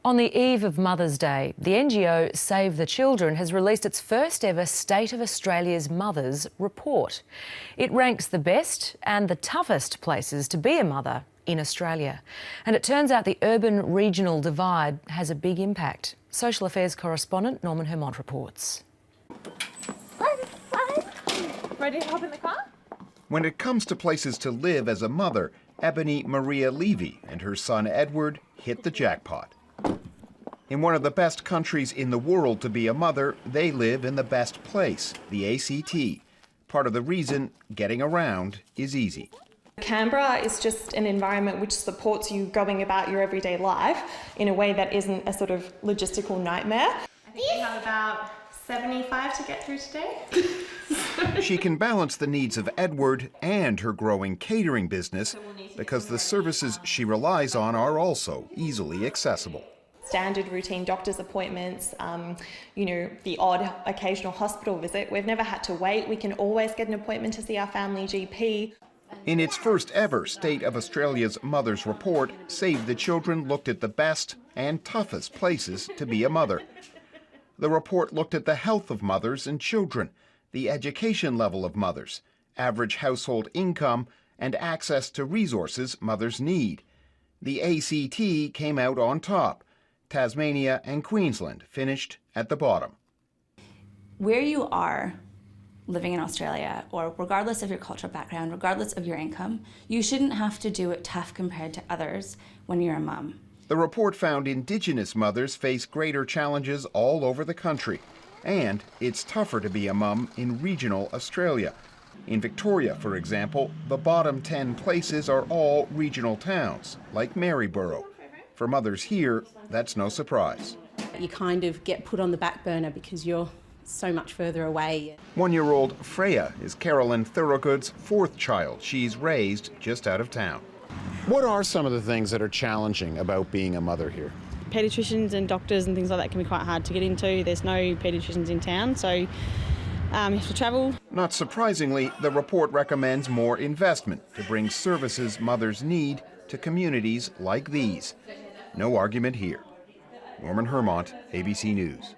On the eve of Mother's Day, the NGO Save the Children has released its first ever State of Australia's Mothers report. It ranks the best and the toughest places to be a mother in Australia. And it turns out the urban-regional divide has a big impact. Social Affairs correspondent Norman Hermont reports. Ready to hop in the car? When it comes to places to live as a mother, Ebony Maria Levy and her son Edward hit the jackpot. In one of the best countries in the world to be a mother, they live in the best place, the ACT. Part of the reason getting around is easy. Canberra is just an environment which supports you going about your everyday life in a way that isn't a sort of logistical nightmare. I think we have about 75 to get through today. She can balance the needs of Edward and her growing catering business because the services she relies on are also easily accessible. Standard routine doctor's appointments, the odd occasional hospital visit. We've never had to wait. We can always get an appointment to see our family GP. In its first ever State of Australia's Mothers Report, Save the Children looked at the best and toughest places to be a mother. The report looked at the health of mothers and children, the education level of mothers, average household income, and access to resources mothers need. The ACT came out on top. Tasmania and Queensland finished at the bottom. Where you are living in Australia, or regardless of your cultural background, regardless of your income, you shouldn't have to do it tough compared to others when you're a mum. The report found Indigenous mothers face greater challenges all over the country, and it's tougher to be a mum in regional Australia. In Victoria, for example, the bottom 10 places are all regional towns, like Maryborough. For mothers here, that's no surprise. You kind of get put on the back burner because you're so much further away. 1-year-old Freya is Carolyn Thorogood's fourth child. She's raised just out of town. What are some of the things that are challenging about being a mother here? Paediatricians and doctors and things like that can be quite hard to get into. There's no paediatricians in town, so you have to travel. Not surprisingly, the report recommends more investment to bring services mothers need to communities like these. No argument here. Norman Hermont, ABC News.